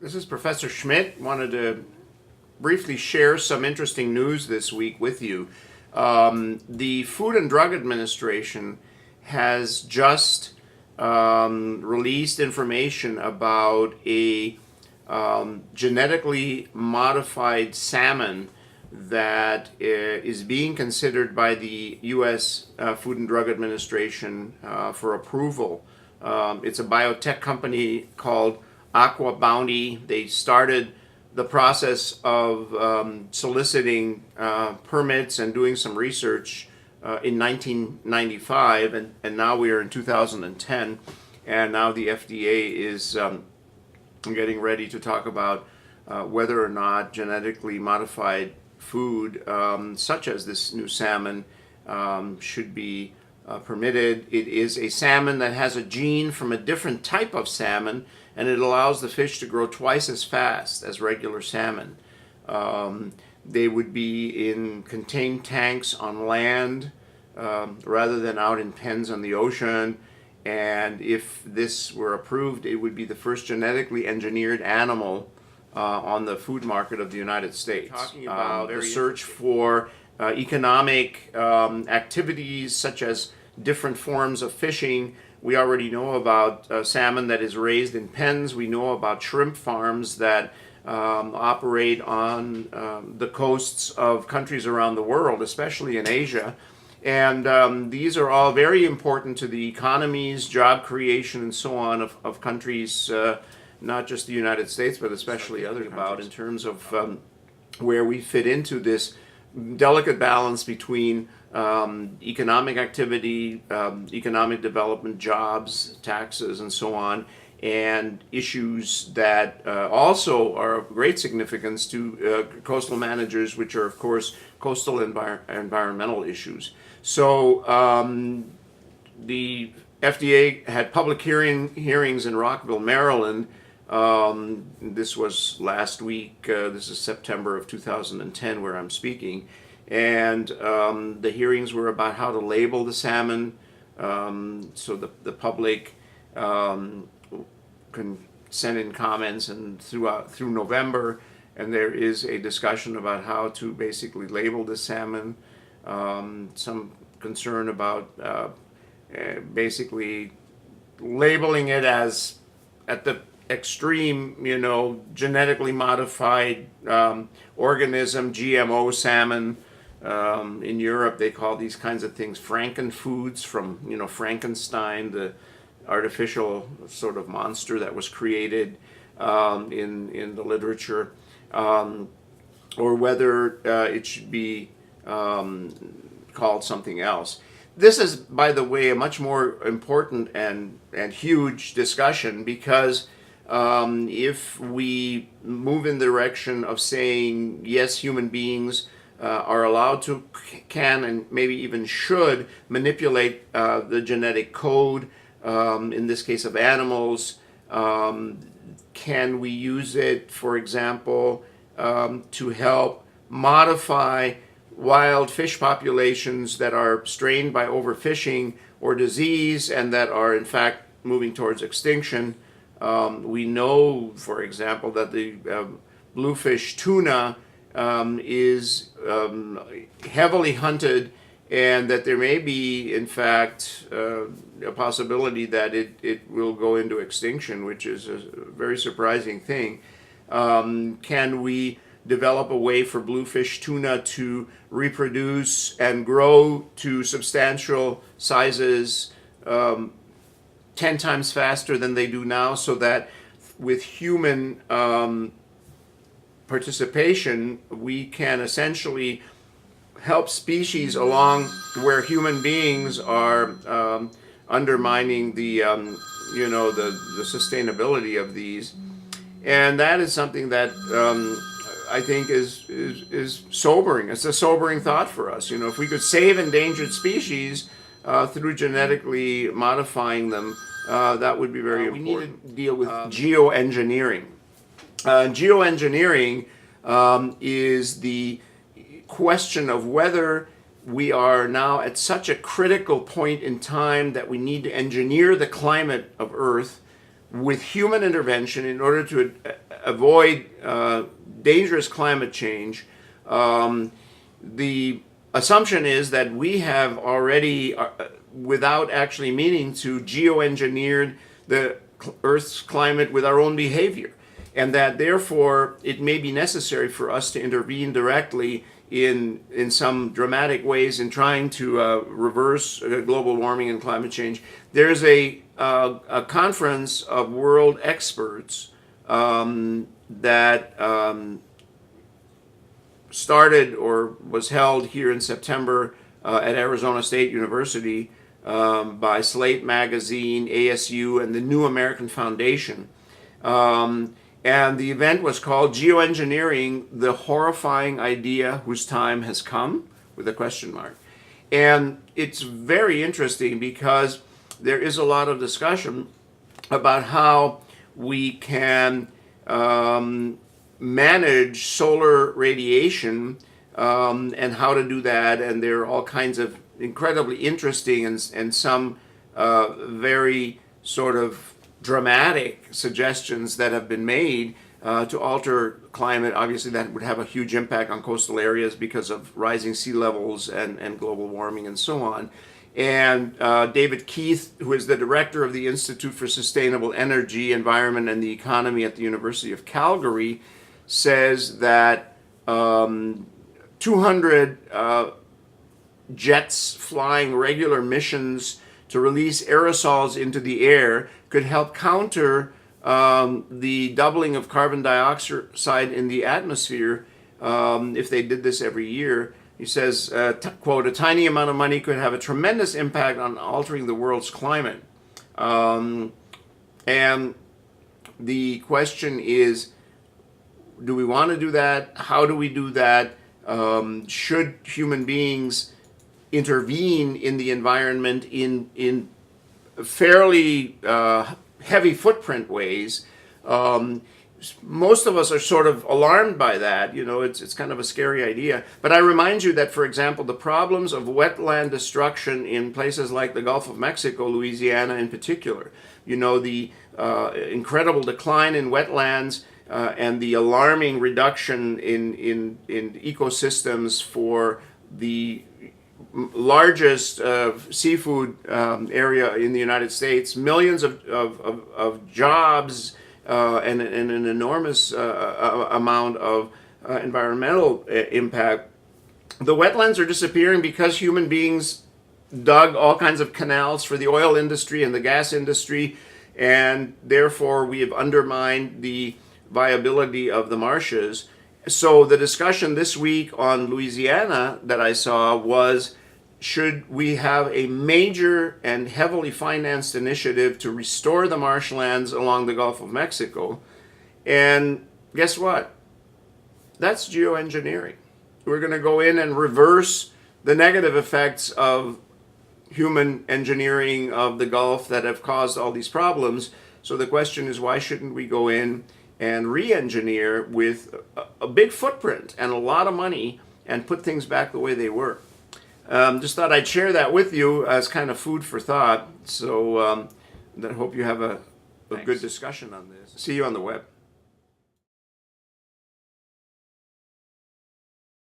This is Professor Schmidt. Wanted to briefly share some interesting news this week with you. The Food and Drug Administration has just released information about a genetically modified salmon that is being considered by the U.S. Food and Drug Administration for approval. It's a biotech company called Aqua Bounty. They started the process of soliciting permits and doing some research in 1995, and now we are in 2010, and now the FDA is getting ready to talk about whether or not genetically modified food, such as this new salmon, should be permitted. It is a salmon that has a gene from a different type of salmon, and it allows the fish to grow twice as fast as regular salmon. They would be in contained tanks on land rather than out in pens on the ocean. And if this were approved, it would be the first genetically engineered animal on the food market of the United States. Talking about the search for economic activities such as different forms of fishing. We already know about salmon that is raised in pens. We know about shrimp farms that operate on the coasts of countries around the world, especially in Asia. And these are all very important to the economies, job creation, and so on of countries, not just the United States, but especially other countries, in terms of where we fit into this delicate balance between economic activity, economic development, jobs, taxes, and so on, and issues that also are of great significance to coastal managers, which are, of course, coastal environmental issues. So the FDA had public hearings in Rockville, Maryland. This was last week. This is September of 2010 where I'm speaking. And the hearings were about how to label the salmon, so the public can send in comments, and through November, and there is a discussion about how to basically label the salmon. Some concern about basically labeling it as, at the extreme, genetically modified organism, GMO salmon. In Europe, they call these kinds of things Frankenfoods, from Frankenstein, the artificial sort of monster that was created in the literature, or whether it should be called something else. This is, by the way, a much more important and huge discussion, because if we move in the direction of saying, yes, human beings are allowed to, can, and maybe even should manipulate the genetic code, in this case of animals, can we use it, for example, to help modify wild fish populations that are strained by overfishing or disease and that are in fact moving towards extinction? We know, for example, that the bluefish tuna is heavily hunted, and that there may be, in fact, a possibility that it will go into extinction, which is a very surprising thing. Can we develop a way for bluefish tuna to reproduce and grow to substantial sizes 10 times faster than they do now, so that with human participation, we can essentially help species along where human beings are undermining the the sustainability of these, and that is something that I think is sobering. It's a sobering thought for us. If we could save endangered species through genetically modifying them, that would be very important. We need to deal with geoengineering. Geoengineering is the question of whether we are now at such a critical point in time that we need to engineer the climate of Earth with human intervention in order to avoid dangerous climate change. The assumption is that we have already, without actually meaning to, geoengineered the Earth's climate with our own behavior, and that therefore it may be necessary for us to intervene directly in some dramatic ways in trying to reverse global warming and climate change. There's a conference of world experts that started or was held here in September at Arizona State University by Slate Magazine, ASU, and the New American Foundation. And the event was called Geoengineering, the Horrifying Idea Whose Time Has Come, with a question mark. And it's very interesting because there is a lot of discussion about how we can manage solar radiation and how to do that. And there are all kinds of incredibly interesting and some very sort of dramatic suggestions that have been made to alter climate. Obviously, that would have a huge impact on coastal areas because of rising sea levels and global warming and so on. And David Keith, who is the director of the Institute for Sustainable Energy, Environment, and the Economy at the University of Calgary, says that 200 jets flying regular missions to release aerosols into the air could help counter the doubling of carbon dioxide in the atmosphere if they did this every year. He says, quote, "A tiny amount of money could have a tremendous impact on altering the world's climate." And the question is, do we want to do that? How do we do that? Should human beings intervene in the environment in fairly heavy footprint ways? Most of us are sort of alarmed by that. You know, it's kind of a scary idea. But I remind you that, for example, the problems of wetland destruction in places like the Gulf of Mexico, Louisiana in particular, you know, the incredible decline in wetlands and the alarming reduction in ecosystems for the largest seafood area in the United States, millions of jobs, and an enormous amount of environmental impact. The wetlands are disappearing because human beings dug all kinds of canals for the oil industry and the gas industry, and therefore we have undermined the viability of the marshes. So the discussion this week on Louisiana that I saw was, should we have a major and heavily financed initiative to restore the marshlands along the Gulf of Mexico? And guess what? That's geoengineering. We're going to go in and reverse the negative effects of human engineering of the Gulf that have caused all these problems. So the question is, why shouldn't we go in and re-engineer with a big footprint and a lot of money and put things back the way they were? Just thought I'd share that with you as kind of food for thought. So I hope you have a good discussion on this. See you on the web.